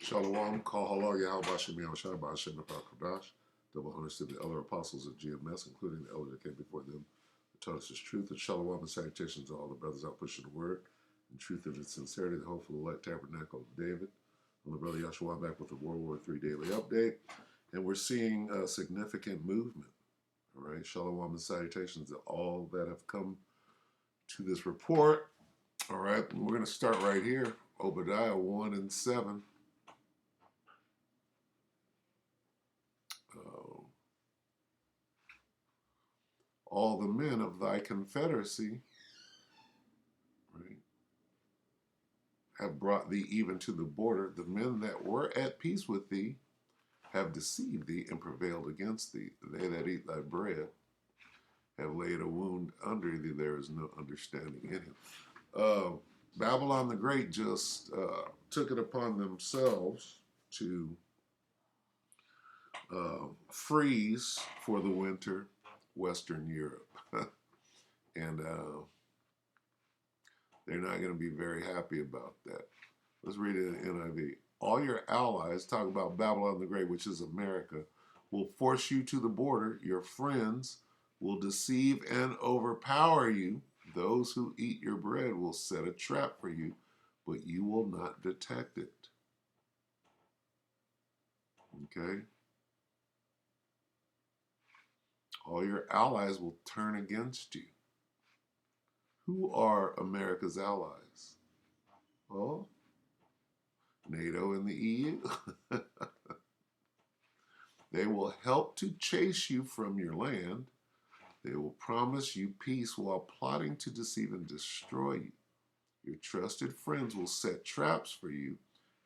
Shalom, Kal Halal, Yahweh Bashem Yahushua, Bashem Napakadash, double honors to the elder apostles of GMS, including the elder that came before them, who taught us his truth, and shalom and salutations to all the brothers out pushing the word, in truth and in sincerity, the hopeful elect tabernacle of David. I'm the brother Yahshua back with the WW3 Daily update, and we're seeing a significant movement. All right, shalom and salutations to all that have come to this report. All right, we're going to start right here, Obadiah 1 and 7. All the men of thy confederacy, right, have brought thee even to the border. The men that were at peace with thee have deceived thee and prevailed against thee. They that eat thy bread have laid a wound under thee. There is no understanding in him. Babylon the Great just took it upon themselves to freeze for the winter Western Europe. And they're not going to be very happy about that. Let's read it in NIV. All your allies, talk about Babylon the Great, which is America, will force you to the border. Your friends will deceive and overpower you. Those who eat your bread will set a trap for you, but you will not detect it. Okay? All your allies will turn against you. Who are America's allies? Well, NATO and the EU. They will help to chase you from your land. They will promise you peace while plotting to deceive and destroy you. Your trusted friends will set traps for you,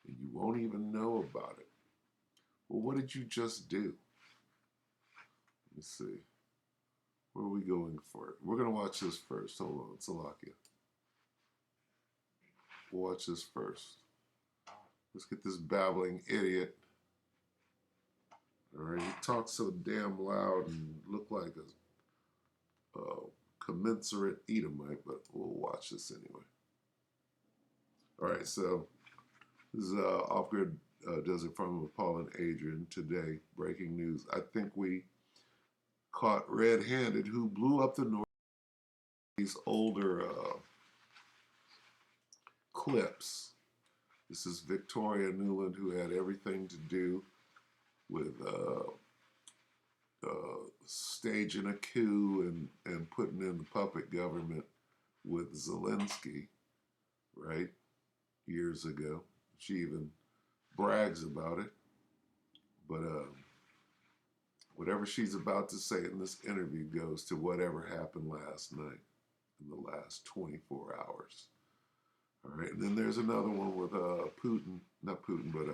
and you won't even know about it. Well, what did you just do? Let's see. Where are we going for it? We're going to watch this first. Hold on, Salakia. We'll watch this first. Let's get this babbling idiot. All right, he talks so damn loud and look like a commensurate Edomite, but we'll watch this anyway. All right, so this is Off-Grid Desert Farming with Paul and Adrian today. Breaking news. I think we caught red-handed who blew up the North. These older clips. This is Victoria Nuland, who had everything to do with staging a coup and putting in the puppet government with Zelensky, right, years ago. She even brags about it. But whatever she's about to say in this interview goes to whatever happened last night in the last 24 hours. All right, and then there's another one with Putin, not Putin, but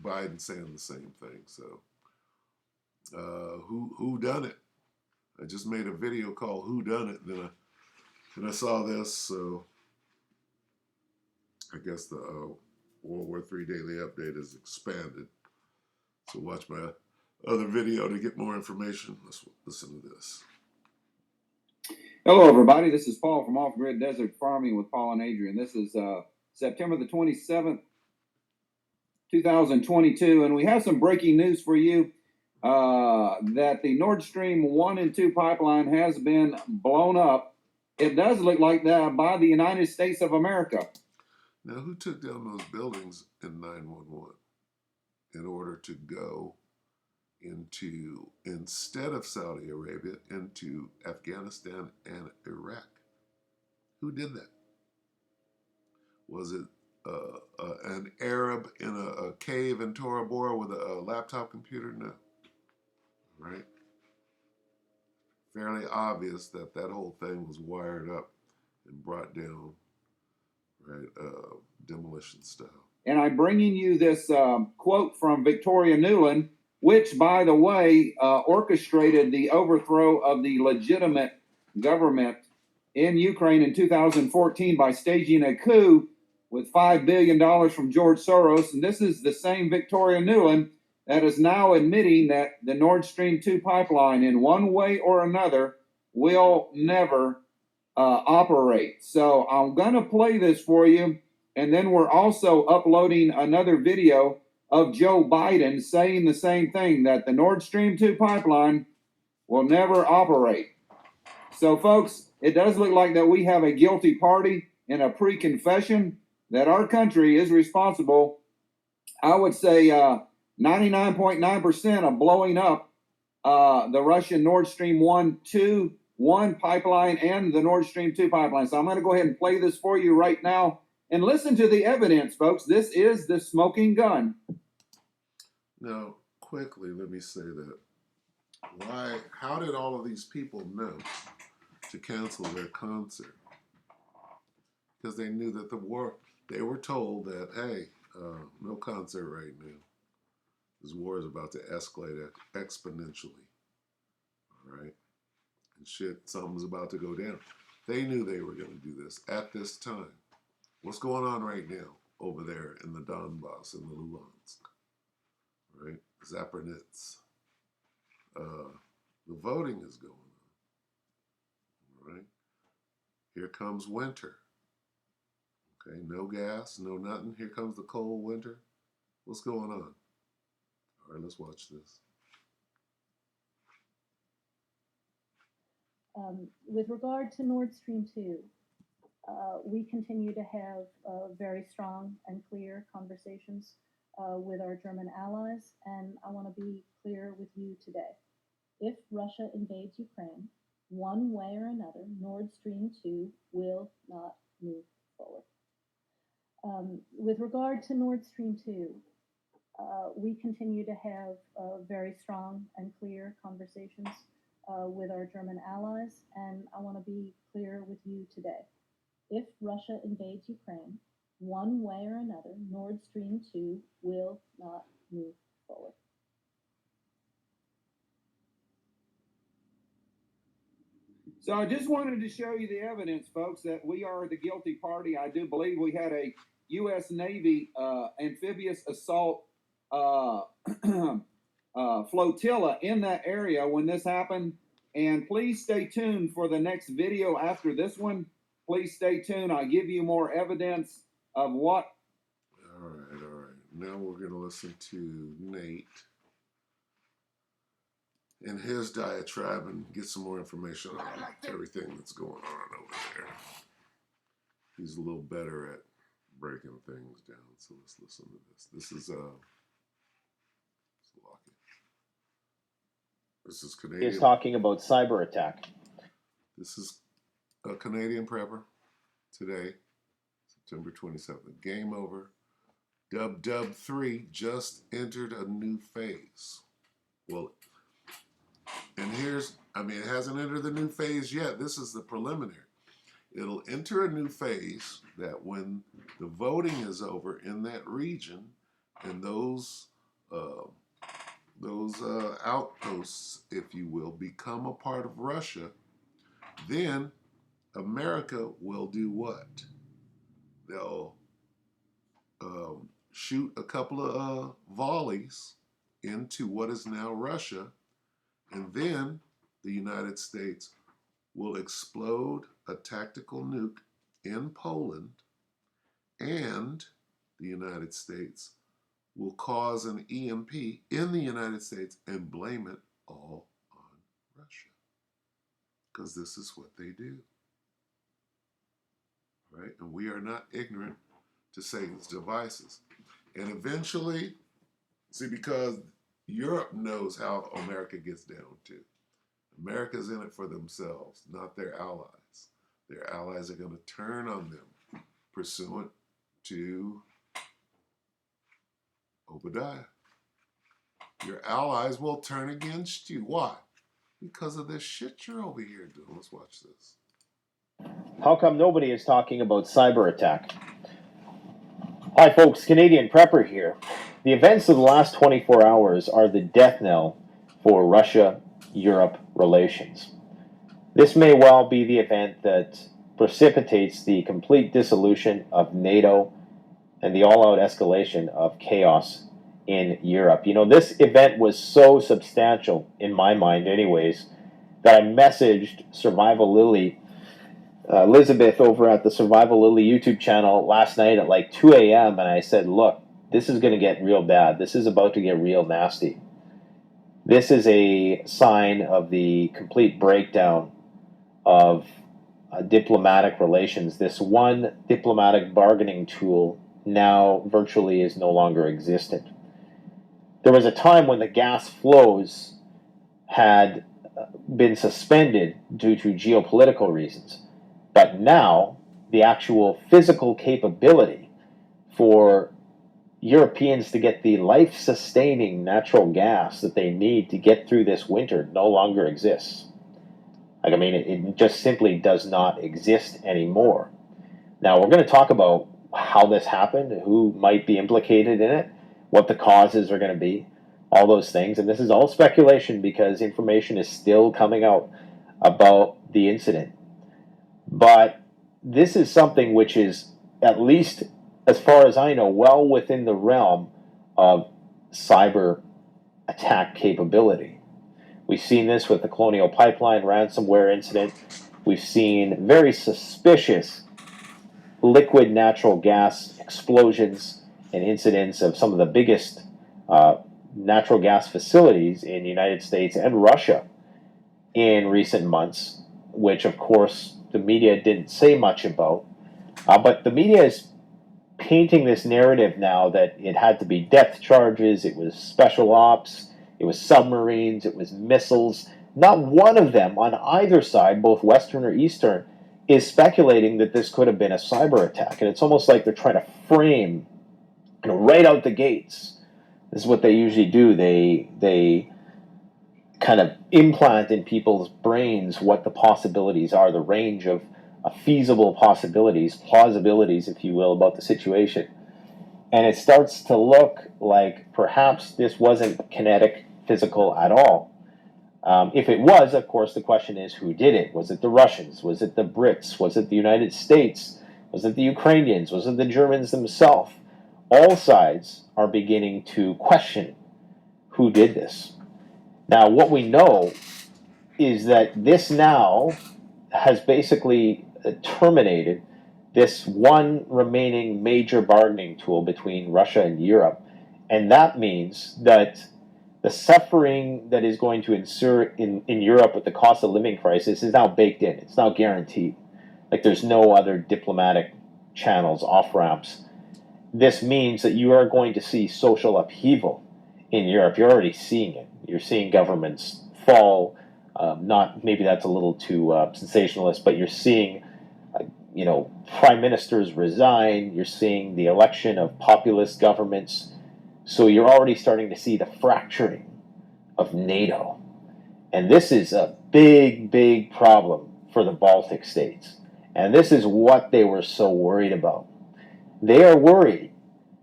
Biden saying the same thing. So who done it? I just made a video called Who Done It, then I saw this, so I guess the World War III Daily Update is expanded. So watch my other video to get more information. Let's listen to this. Hello, everybody. This is Paul from Off-Grid Desert Farming with Paul and Adrian. This is September the 27th, 2022, and we have some breaking news for you that the Nord Stream 1 and 2 pipeline has been blown up. It does look like that by the United States of America. Now, who took down those buildings in 911 in order to go into, instead of Saudi Arabia, into Afghanistan and Iraq? Who did that? Was it an Arab in a cave in Tora Bora with a laptop computer? No. Right? Fairly obvious that that whole thing was wired up and brought down, right, demolition style. And I'm bringing you this quote from Victoria Nuland, which, by the way, orchestrated the overthrow of the legitimate government in Ukraine in 2014 by staging a coup with $5 billion from George Soros. And this is the same Victoria Nuland that is now admitting that the Nord Stream 2 pipeline, in one way or another, will never operate. So I'm going to play this for you. And then we're also uploading another video of Joe Biden saying the same thing, that the Nord Stream 2 pipeline will never operate. So, folks, it does look like that we have a guilty party in a pre-confession that our country is responsible, I would say 99.9% of blowing up the Russian Nord Stream 1 pipeline and the Nord Stream 2 pipeline. So I'm going to go ahead and play this for you right now. And listen to the evidence, folks. This is the smoking gun. Now, quickly, let me say that. How did all of these people know to cancel their concert? Because they knew that they were told that, hey, no concert right now. This war is about to escalate exponentially. All right? And something's about to go down. They knew they were going to do this at this time. What's going on right now over there in the Donbass and the Luhansk? Right? Zapornitz. The voting is going on. All right? Here comes winter. Okay, no gas, no nothing. Here comes the cold winter. What's going on? All right, let's watch this. With regard to Nord Stream 2, we continue to have very strong and clear conversations with our German allies, and I want to be clear with you today. If Russia invades Ukraine, one way or another, Nord Stream 2 will not move forward. With regard to Nord Stream 2, we continue to have very strong and clear conversations with our German allies, and I want to be clear with you today. If Russia invades Ukraine, one way or another, Nord Stream 2 will not move forward. So I just wanted to show you the evidence, folks, that we are the guilty party. I do believe we had a U.S. Navy amphibious assault flotilla in that area when this happened. And please stay tuned for the next video after this one. Please stay tuned. I'll give you more evidence of what. All right. Now we're going to listen to Nate in his diatribe and get some more information on everything that's going on over there. He's a little better at breaking things down, so let's listen to this. This is Canadian. Is talking about cyber attack. This is a Canadian prepper today, September 27th. Game over. WW3 just entered a new phase. Well, and it hasn't entered the new phase yet. This is the preliminary. It'll enter a new phase that when the voting is over in that region and those outposts, if you will, become a part of Russia, then America will do what? They'll shoot a couple of volleys into what is now Russia, and then the United States will explode a tactical nuke in Poland, and the United States will cause an EMP in the United States and blame it all on Russia. Because this is what they do. Right? And we are not ignorant to Satan's devices. And eventually, because Europe knows how America gets down to. America's in it for themselves, not their allies. Their allies are going to turn on them, pursuant to Obadiah. Your allies will turn against you. Why? Because of this shit you're over here doing. Let's watch this. How come nobody is talking about cyber attack? Hi folks, Canadian Prepper here. The events of the last 24 hours are the death knell for Russia-Europe relations. This may well be the event that precipitates the complete dissolution of NATO and the all-out escalation of chaos in Europe. You know, this event was so substantial, in my mind anyways, that I messaged Survival Lily, Elizabeth over at the Survival Lily YouTube channel last night at like 2 a.m. and I said, look, this is going to get real bad. This is about to get real nasty. This is a sign of the complete breakdown of diplomatic relations. This one diplomatic bargaining tool now virtually is no longer existent. There was a time when the gas flows had been suspended due to geopolitical reasons, but now the actual physical capability for Europeans to get the life-sustaining natural gas that they need to get through this winter no longer exists. Like, I mean, it just simply does not exist anymore. Now, we're going to talk about how this happened, who might be implicated in it, what the causes are going to be, all those things. And this is all speculation because information is still coming out about the incident. But this is something which is, at least as far as I know, well within the realm of cyber attack capability. We've seen this with the Colonial Pipeline ransomware incident. We've seen very suspicious liquid natural gas explosions and incidents of some of the biggest natural gas facilities in the United States and Russia in recent months, which of course the media didn't say much about. But the media is painting this narrative now that it had to be depth charges, it was special ops, it was submarines, it was missiles. Not one of them on either side, both Western or Eastern, is speculating that this could have been a cyber attack. And it's almost like they're trying to frame, right out the gates. This is what they usually do. They kind of implant in people's brains what the possibilities are, the range of feasible possibilities, plausibilities, if you will, about the situation. And it starts to look like perhaps this wasn't kinetic, physical at all. If it was, of course, the question is who did it? Was it the Russians? Was it the Brits? Was it the United States? Was it the Ukrainians? Was it the Germans themselves? All sides are beginning to question who did this. Now, what we know is that this now has basically terminated this one remaining major bargaining tool between Russia and Europe. And that means that the suffering that is going to ensue in Europe with the cost of living crisis is now baked in. It's now guaranteed. Like, there's no other diplomatic channels, off-ramps. This means that you are going to see social upheaval in Europe. You're already seeing it. You're seeing governments fall. Not, maybe that's a little too sensationalist, but you're seeing prime ministers resign. You're seeing the election of populist governments. So you're already starting to see the fracturing of NATO. And this is a big, big problem for the Baltic states. And this is what they were so worried about. They are worried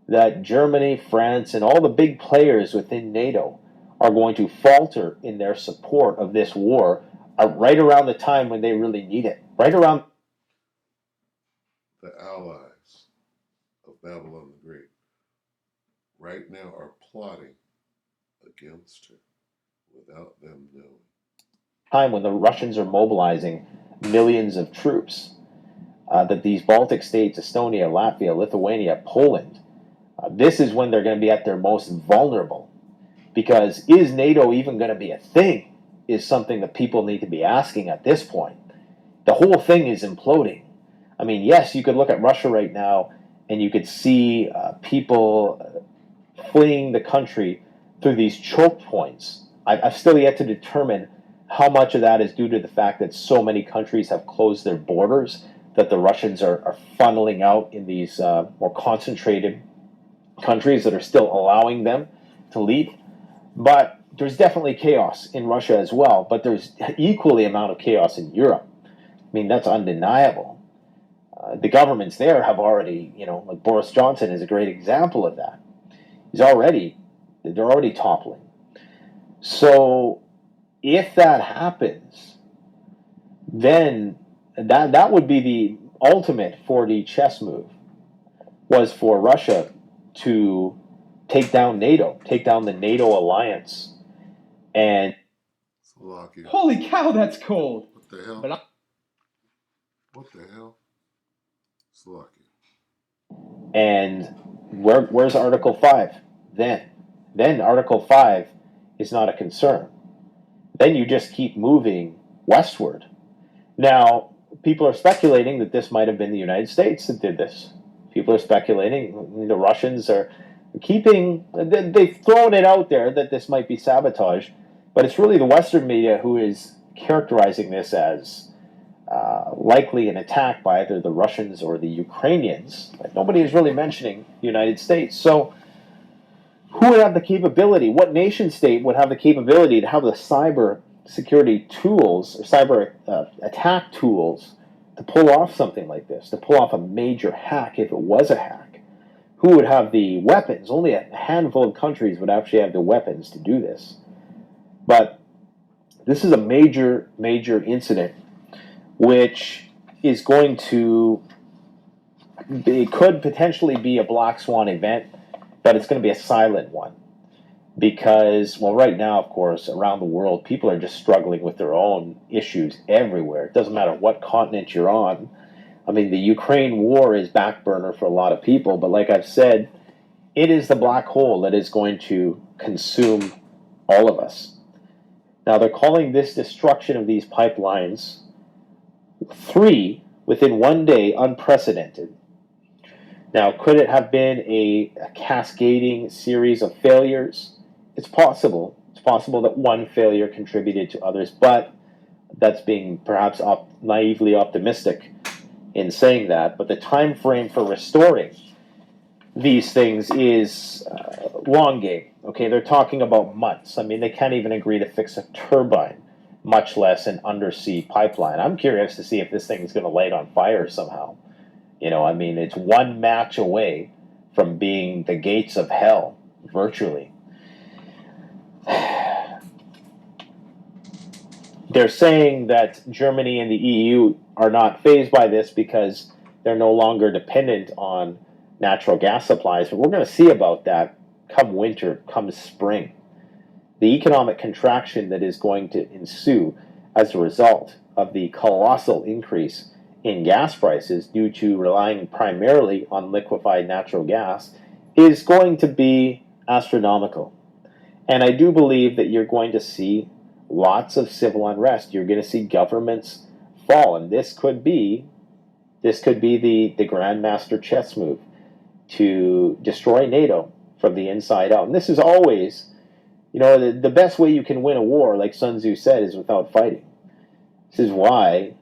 that Germany, France, and all the big players within NATO are going to falter in their support of this war right around the time when they really need it. Right around The allies of Babylon the Great right now are plotting against her without them knowing. time when the Russians are mobilizing millions of troops. That these Baltic states, Estonia, Latvia, Lithuania, Poland, this is when they're going to be at their most vulnerable. Because is NATO even going to be a thing? Is something that people need to be asking at this point. The whole thing is imploding. I mean, yes, you could look at Russia right now and you could see people fleeing the country through these choke points. I've still yet to determine how much of that is due to the fact that so many countries have closed their borders, that the Russians are funneling out in these more concentrated countries that are still allowing them to lead. But there's definitely chaos in Russia as well, but there's equally amount of chaos in Europe. I mean, that's undeniable. The governments there have already, like Boris Johnson is a great example of that. They're already toppling. So if that happens, then that would be the ultimate 4D chess move, was for Russia to take down NATO, take down the NATO alliance. And Slovakia. Holy cow, that's cold. What the hell? But What the hell? Slovakia. And Where's Article 5 then? Then Article 5 is not a concern. Then you just keep moving westward. Now, people are speculating that this might have been the United States that did this. People are speculating the Russians are they've thrown it out there that this might be sabotage, but it's really the Western media who is characterizing this as likely an attack by either the Russians or the Ukrainians. But nobody is really mentioning the United States. So, who would have the capability? What nation state would have the capability to have the cyber security tools or cyber attack tools to pull off something like this, to pull off a major hack if it was a hack? Who would have the weapons? Only a handful of countries would actually have the weapons to do this. But this is a major, major incident which is going to, it could potentially be a black swan event, but it's going to be a silent one. Because, well, right now, of course, around the world, people are just struggling with their own issues everywhere. It doesn't matter what continent you're on. I mean, the Ukraine war is back burner for a lot of people, but like I've said, it is the black hole that is going to consume all of us. Now, they're calling this destruction of these pipelines, 3 within one day, unprecedented. Now, could it have been a cascading series of failures? It's possible. It's possible that one failure contributed to others, but that's being perhaps naively optimistic in saying that. But the time frame for restoring these things is long game. Okay, they're talking about months. I mean, they can't even agree to fix a turbine, much less an undersea pipeline. I'm curious to see if this thing is going to light on fire somehow. I mean, it's one match away from being the gates of hell, virtually. They're saying that Germany and the EU are not fazed by this because they're no longer dependent on natural gas supplies. But we're going to see about that come winter, come spring. The economic contraction that is going to ensue as a result of the colossal increase in gas prices due to relying primarily on liquefied natural gas is going to be astronomical. And I do believe that you're going to see lots of civil unrest. You're going to see governments fall, and this could be the grandmaster chess move to destroy NATO from the inside out. And this is always, the best way you can win a war, like Sun Tzu said, is without fighting. This is why,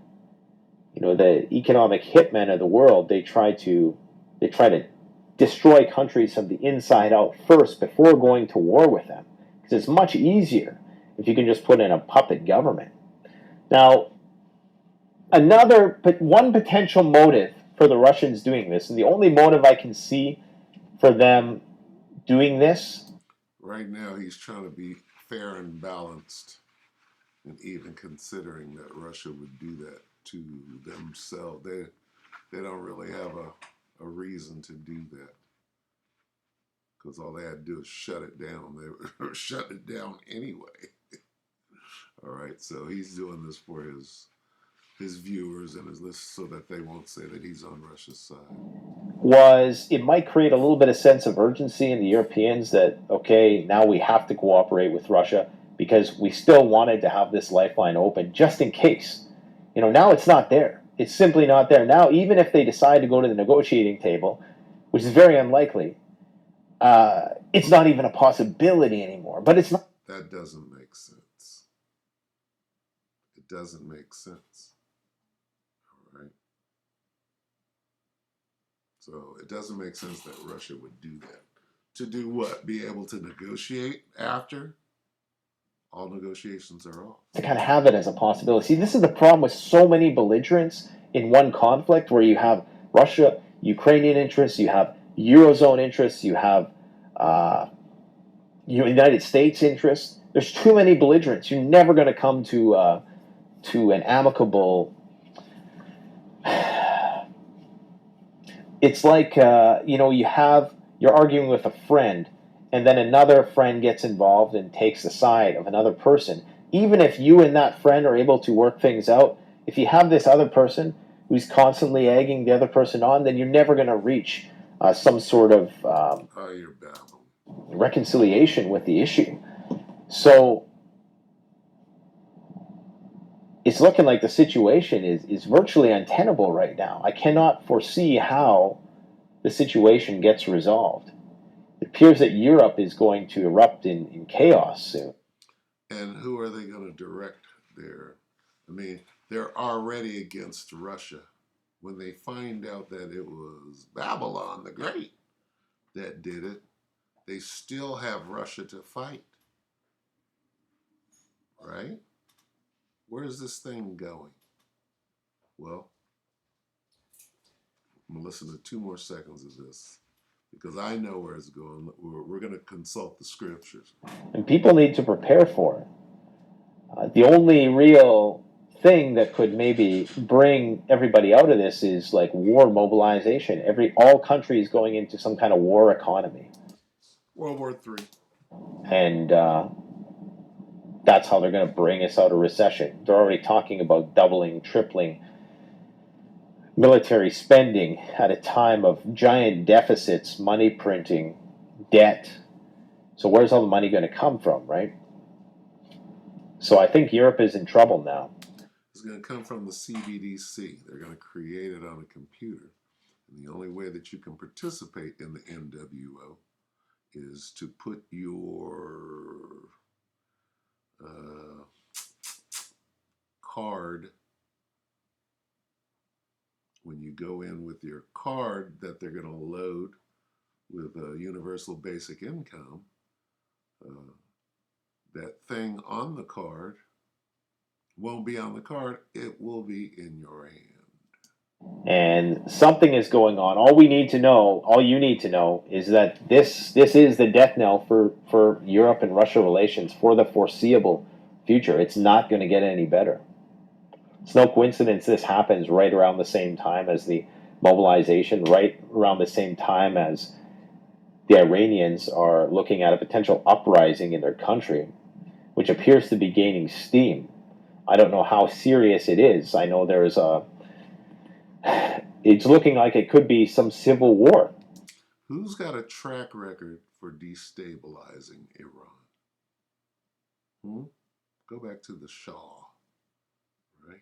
the economic hitmen of the world, they try to destroy countries from the inside out first before going to war with them. Because it's much easier if you can just put in a puppet government. Now, one potential motive for the Russians doing this, and the only motive I can see for them doing this. Right now, he's trying to be fair and balanced, and even considering that Russia would do that to themselves. They don't really have a reason to do that, because all they had to do is shut it down. They were shutting it down anyway. All right, so he's doing this for his viewers and his listeners so that they won't say that he's on Russia's side. It might create a little bit of sense of urgency in the Europeans that, okay, now we have to cooperate with Russia because we still wanted to have this lifeline open just in case. Now it's not there. It's simply not there. Now, even if they decide to go to the negotiating table, which is very unlikely, it's not even a possibility anymore. But it's not. That doesn't make sense. It doesn't make sense. All right. So it doesn't make sense that Russia would do that. To do what? Be able to negotiate after? All negotiations are off. To kind of have it as a possibility. See, this is the problem with so many belligerents in one conflict where you have Russia, Ukrainian interests, you have Eurozone interests, you have United States interests. There's too many belligerents. You're never going to come to an amicable. It's like you're arguing with a friend, and then another friend gets involved and takes the side of another person. Even if you and that friend are able to work things out, if you have this other person who's constantly egging the other person on, then you're never going to reach some sort of Oh, you're babbling. reconciliation with the issue. So it's looking like the situation is virtually untenable right now. I cannot foresee how the situation gets resolved. It appears that Europe is going to erupt in chaos soon. And who are they going to direct there? I mean, they're already against Russia. When they find out that it was Babylon the Great that did it, they still have Russia to fight. Right? Where's this thing going? Well, I'm going to listen to 2 more seconds of this because I know where it's going. We're going to consult the scriptures. And people need to prepare for it. The only real thing that could maybe bring everybody out of this is like war mobilization. All countries going into some kind of war economy, World War III. and that's how they're going to bring us out of recession. They're already talking about doubling, tripling military spending at a time of giant deficits, money printing, debt. So where's all the money going to come from, right? So I think Europe is in trouble now. It's going to come from the CBDC. They're going to create it on a computer. And the only way that you can participate in the NWO is to put your card, when you go in with your card that they're going to load with a universal basic income, that thing on the card won't be on the card, it will be in your hand. And something is going on. All we need to know, all you need to know, is that this is the death knell for Europe and Russia relations for the foreseeable future. It's not going to get any better. It's no coincidence this happens right around the same time as the mobilization, right around the same time as the Iranians are looking at a potential uprising in their country, which appears to be gaining steam. I don't know how serious it is. I know there's a it's looking like it could be some civil war. Who's got a track record for destabilizing Iran? Go back to the Shah, right?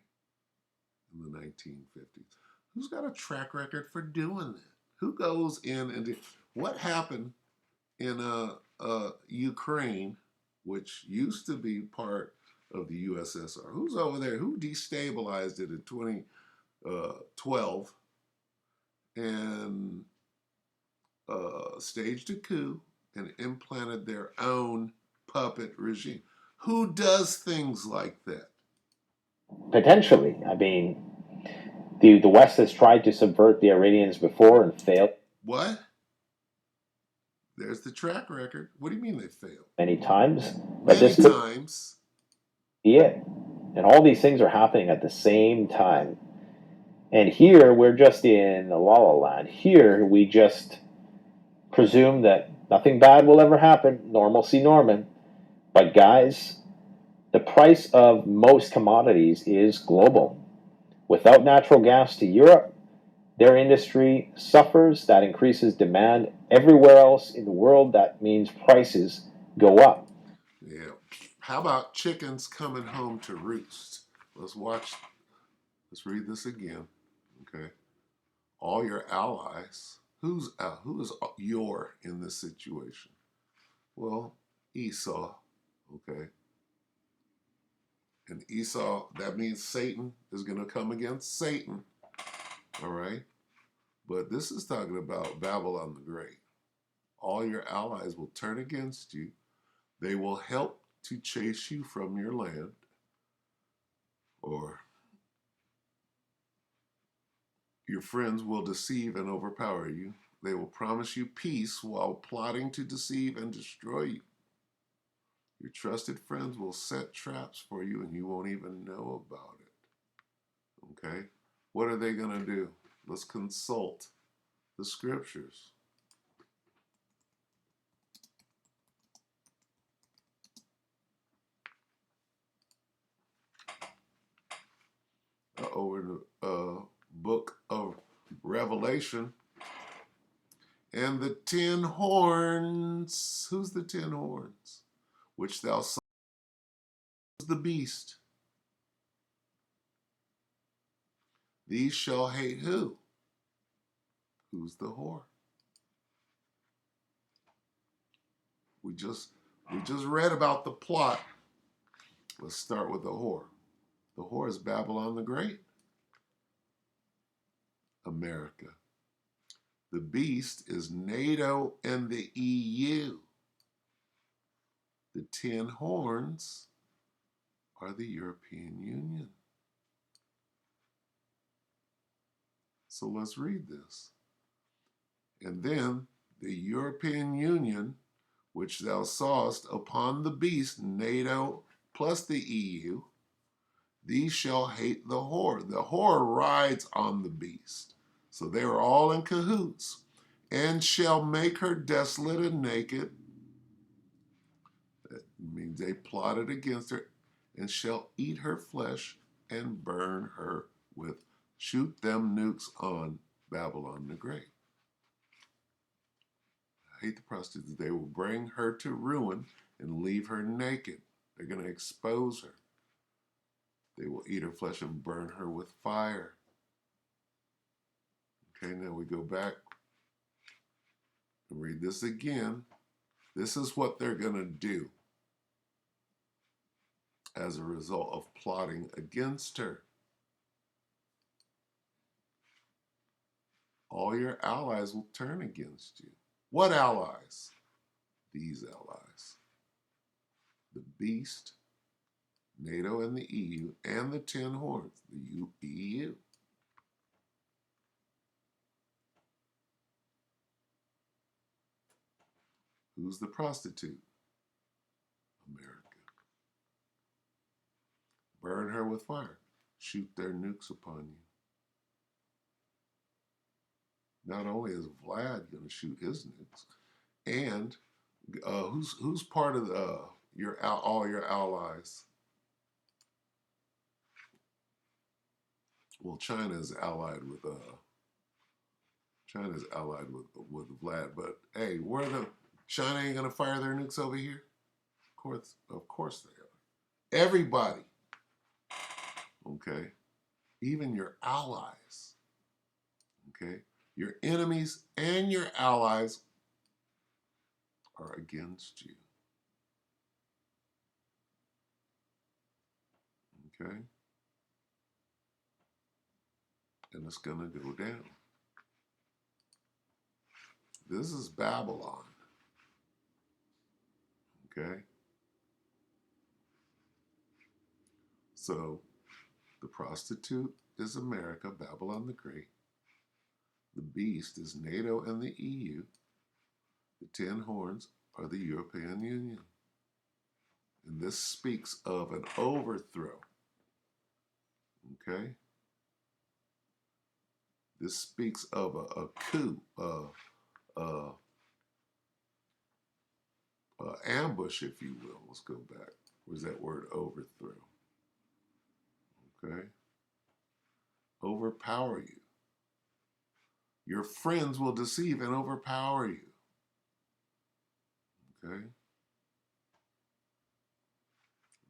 In the 1950s. Who's got a track record for doing that? Who goes in and what happened in Ukraine, which used to be part of the USSR? Who's over there? Who destabilized it in 2012 and staged a coup and implanted their own puppet regime? Who does things like that? Potentially. I mean, the West has tried to subvert the Iranians before and failed What? There's the track record. What do you mean they failed? many times. But Many this could times. be it. And all these things are happening at the same time. And here we're just in la la land. Here we just presume that nothing bad will ever happen. Normalcy Norman. But guys, the price of most commodities is global. Without natural gas to Europe, their industry suffers. That increases demand. Everywhere else in the world, that means prices go up. Yeah. How about chickens coming home to roost? Let's watch. Let's read this again. Okay. All your allies. Who is your in this situation? Well, Esau. Okay. And Esau, that means Satan is going to come against Satan. All right. But this is talking about Babylon the Great. All your allies will turn against you. They will help to chase you from your land, or your friends will deceive and overpower you. They will promise you peace while plotting to deceive and destroy you. Your trusted friends will set traps for you and you won't even know about it. Okay? What are they going to do? Let's consult the scriptures. Over the book of Revelation, And the 10 horns. Who's the 10 horns? Which thou sawest the beast. These shall hate who? Who's the whore? We just read about the plot. Let's start with the whore. The whore is Babylon the Great. America. The beast is NATO and the EU. The 10 horns are the European Union. So let's read this. And then the European Union, which thou sawest upon the beast, NATO plus the EU, these shall hate the whore. The whore rides on the beast. So they are all in cahoots. And shall make her desolate and naked. That means they plotted against her. And shall eat her flesh and burn her with, shoot them nukes on Babylon the Great. I hate the prostitutes. They will bring her to ruin and leave her naked. They're going to expose her. They will eat her flesh and burn her with fire. Okay, now we go back and read this again. This is what they're going to do as a result of plotting against her. All your allies will turn against you. What allies? These allies. The beast, NATO and the EU, and the 10 horns, the EU. Who's the prostitute? America. Burn her with fire. Shoot their nukes upon you. Not only is Vlad going to shoot his nukes, and who's part of all your allies? Well, China's allied with with Vlad, but hey, China ain't going to fire their nukes over here? Of course they are. Everybody. Okay, even your allies. Okay, your enemies and your allies are against you. Okay, and it's gonna go down. This is Babylon. Okay, so the prostitute is America, Babylon the Great. The beast is NATO and the EU. The 10 horns are the European Union. And this speaks of an overthrow. Okay? This speaks of a coup, ambush, if you will. Let's go back. Where's that word overthrow? Okay? Overpower you. Your friends will deceive and overpower you. Okay?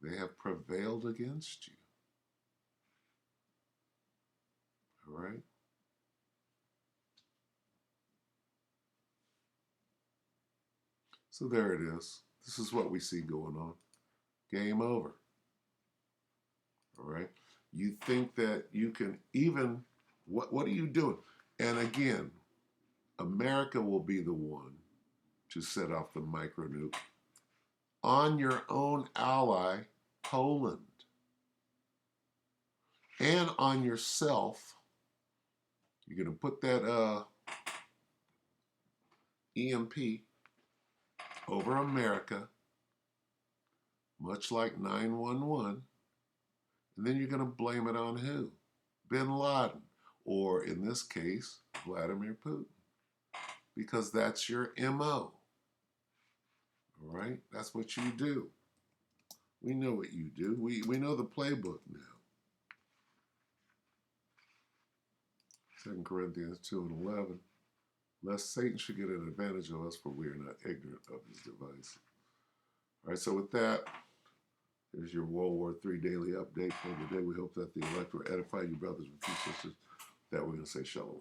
They have prevailed against you. All right? So there it is. This is what we see going on. Game over. All right? You think that you can even, what are you doing? And again, America will be the one to set off the micronuke on your own ally, Poland, and on yourself. You're going to put that EMP over America, much like 911, and then you're going to blame it on who? Bin Laden, or in this case, Vladimir Putin, because that's your MO. All right? That's what you do. We know what you do. We know the playbook now. 2 Corinthians 2 and 11. lest Satan should get an advantage of us, for we are not ignorant of his device. All right, so with that, there's your World War III daily update for the day. We hope that the elect will edify you, brothers and sisters, that we're going to say shalom.